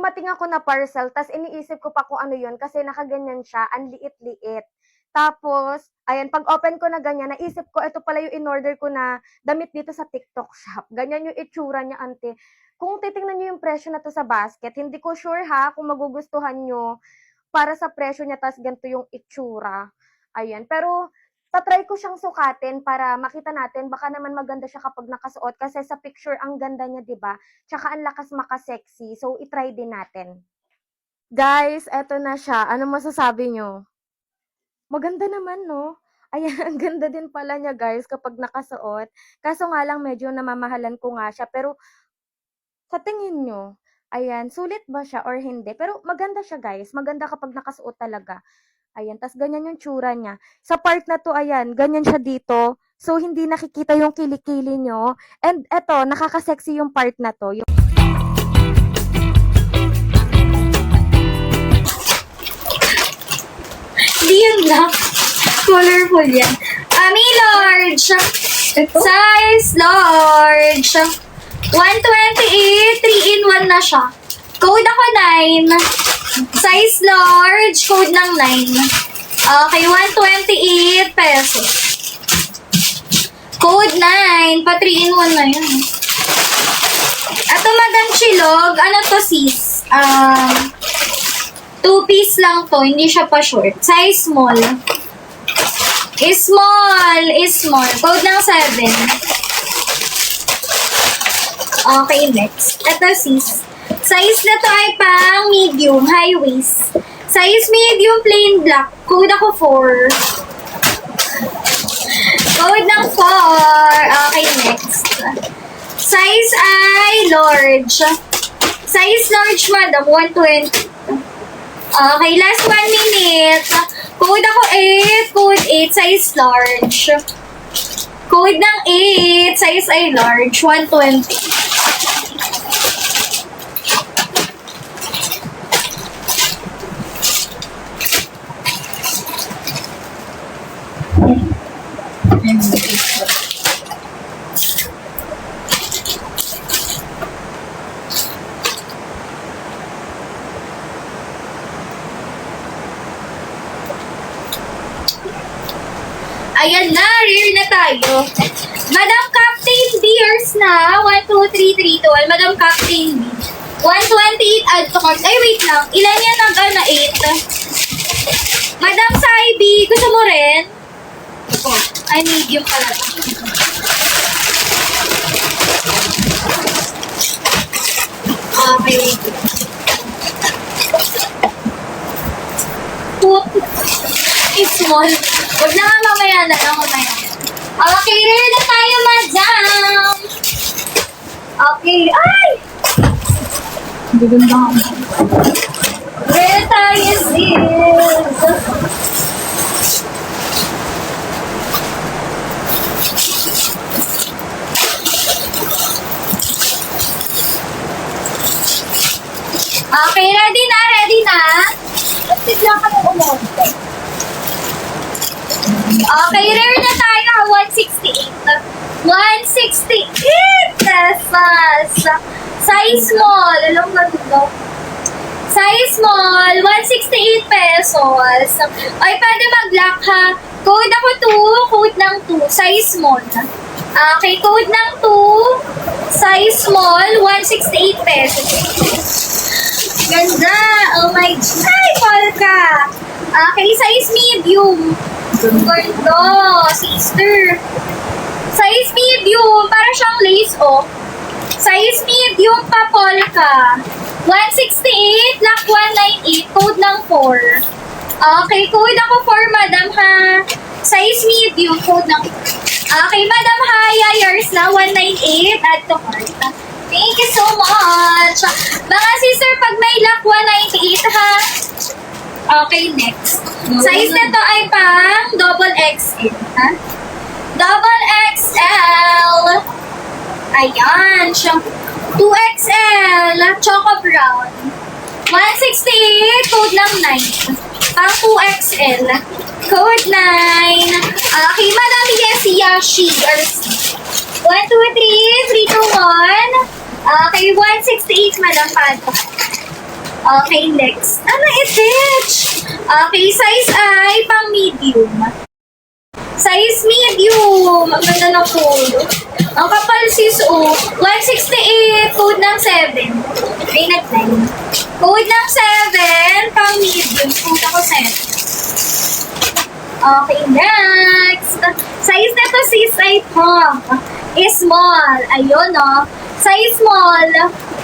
dumating ako na parcel, tas iniisip ko pa kung ano yun kasi nakaganyan siya, ang liit-liit. Tapos, ayan, pag open ko na ganyan, naisip ko, ito pala yung in-order ko na damit dito sa TikTok shop. Ganyan yung itsura niya, ante. Kung titingnan niyo yung presyo na to sa basket, hindi ko sure ha kung magugustuhan nyo para sa presyo niya, tas ganito yung itsura. Ayan, pero tatry ko siyang sukatin para makita natin, baka naman maganda siya kapag nakasuot kasi sa picture ang ganda niya, 'di ba? Tsaka ang lakas maka-sexy. So i-try din natin. Guys, eto na siya. Ano masasabi nyo? Maganda naman, no? Ayan, ang ganda din pala niya, guys, kapag nakasuot. Kaso nga lang medyo namamahalan ko nga siya, pero sa tingin nyo, ayan, sulit ba siya or hindi? Pero maganda siya, guys. Maganda kapag nakasuot talaga. Ayan, tas ganyan yung tsura niya. Sa part na 'to, ayan, ganyan siya dito. So, hindi nakikita yung kilikili niyo. And eto, nakaka-sexy yung part na 'to. Hindi yun lang. Colorful yan. Ami, large. Ito? Size large. 128, 3-in-1 na siya. Code ako 9. Size large, code ng 9. Okay, 128 pesos. Code 9, pa 3-in-1 na yun. Ato, Madam Chilog, ano to sis? 2-piece lang to, hindi siya pa short. Size small. Small. Code ng 7. Okay, next. Ito sis. Size na to ay pang medium, high waist. Size medium, plain black. Code ako 4. Code ng 4. Okay, next. Size ay large. Size large, madam, 120. Okay, last 1 minute. Code ako 8. Code 8, size large. Code ng 8, size ay large, 120. Ayan na, rear na tayo. Madam Captain B, yours na. 1, 2, 3, 3, 2. Madam Captain B. 128 add to cart. Ay, wait lang. Ilan yan na 8? Madam Saibi, gusto mo rin? Oh, ay, medium pala. Okay, wait. Small. Huwag na nga mamaya na lang mamaya. Okay, ready na tayo, madam. Okay. Ay! Gaganda ka. Ready tayo, sis. Okay, ready na. Tapos lang kami umorder. Okay, rare na tayo. 168. 168 pesos. Size small. Alam mo dito. Size small. 168 pesos. Ay, pwede mag-lock ha. Code ako 2. Code ng 2. Size small. Okay, code ng 2. Size small. 168 pesos. Ganda. Oh my God. Ay, polka. Okay, size medium. Ganda, sister. Size medium, para siyang lace, oh. Size medium pa, polka. 168, lock 198, code ng 4. Okay, code ako 4, madam, ha. Size medium, code ng 4. Okay, madam, Haya, yours na, 198, add to cart. Thank you so much. Mga sister, pag may lock 198, ha. Okay, next. Size na to ay pang double XL. Ha? Double XL. Ayan. 2XL. Choco brown. 168. Code ng 9. Pang 2XL. Code 9. Okay, madami Yesi Yashi. 1, 2, 3. 3, 2, 1. Okay, 168, madam Pato. 168. 1, 2, 3, 3, 2, 1. Okay, 168. 1, 2, 3, 3, 2, 1. Okay, next. Ano, itich? Okay, size I, pang medium. Size medium. Ang ganda ng code. Ang kapal sis, 168, code ng 7. Ay, nag-9. Code ng 7, pang medium. Code ako 7. Okay, next. Size na to sis ay pang. Small. Ayun, Size small.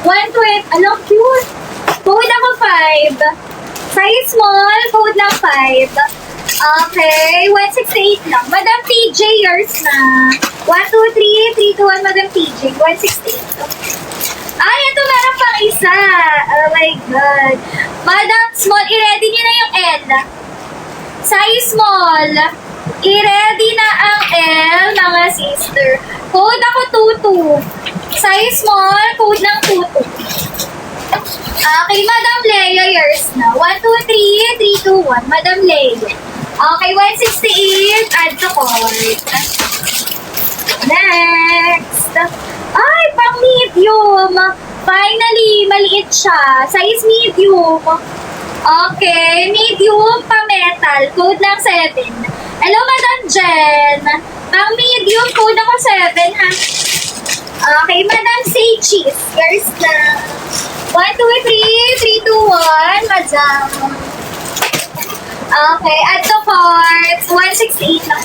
120. Alam, cute. Code ako 5. Size small, code ng 5. Okay, 168 lang. Madam TJ, yours na. 1, 2, 3, 3, 2, 1, Madam TJ. 168. Ay, ito meron pang isa. Oh my God. Madam Small, i-ready niyo na yung L. Size small. I-ready na ang L, mga sister. Code ako 22. Size small, code ng 22. Okay, Madam Leia, yours na. 1, 2, 3, 3, 2, 1. Madam Leia. Okay, 168. Add to cart. Next. Ay, pang medium. Finally, maliit siya. Size medium. Okay, medium pa metal. Code lang 7. Hello, Madam Jen. Pang medium, code ako 7, ha? Okay, Madam Say Cheese. Yours na. 1, 2, 3, 3, 2, 1. Madam. Okay, add to carts. 168 lang.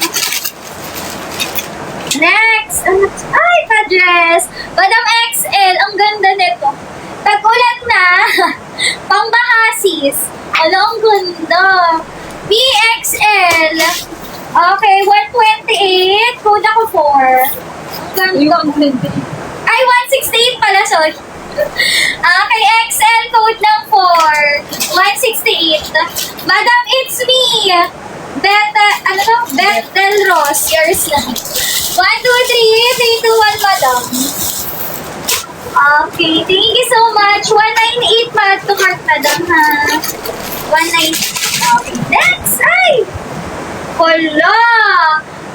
Next. Ay, pa-dress. Madam XL. Ang ganda nito. Tag-ulan na. Pangbahasis. Ano, ang ganda. BXL. Okay, 128. Code ako 4. Ang ganda. Ay, 168 pala, sorry. Okay, XL code ng 4. 168. Madam, it's me. Beth Del Ros. Yours na. 1, 2, 3, 3, 2, 1, Madam. Okay, thank you so much. 198 mad to cart, Madam, ha? 198. Okay, next. Ay! Hala!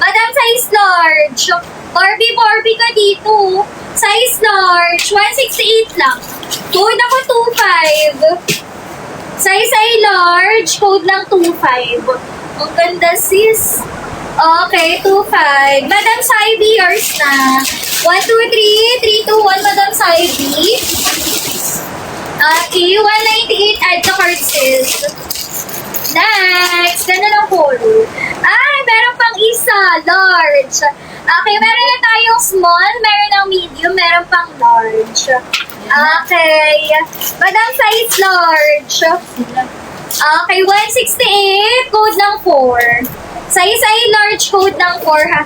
Madam, size large. Barbie ka dito. Size large. 168 lang. Code ako 25. Size ay large. Code lang 25. Ang ganda, sis. Okay, 25. Madam Saibi, yours na. 1, 2, 3, 3, 2, 1, Madam Saibi. Okay, 198 add to cart, sis. Next, ganda ng color. Ay, meron pang isa, large. Okay, meron na tayong small, meron ng medium, meron pang large. Okay, Madam size large. Okay, 168, code ng 4. Size ay large, code ng 4, ha.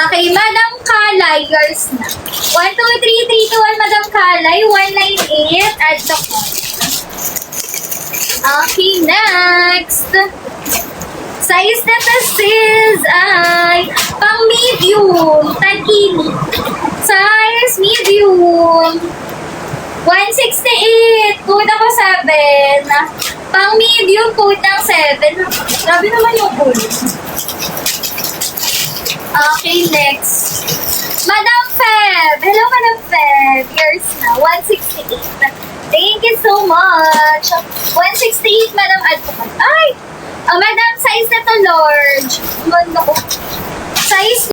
Okay, Madam Kalay, yours na. 1, 2, 3, 3, 2, 1, Madam Kalay, 198, add to cart. Okay, next. Size na to sis ay pang medium, tagini. Size medium. 168, code ako 7. Pang medium, code ng 7. Grabe naman yung code. Okay, next. Madam Feb. Hello, Madam Feb. Yours na. 168. Thank you so much. 168, Madam Advocate. Ay! Madam, size na to large. Ganda ko. Size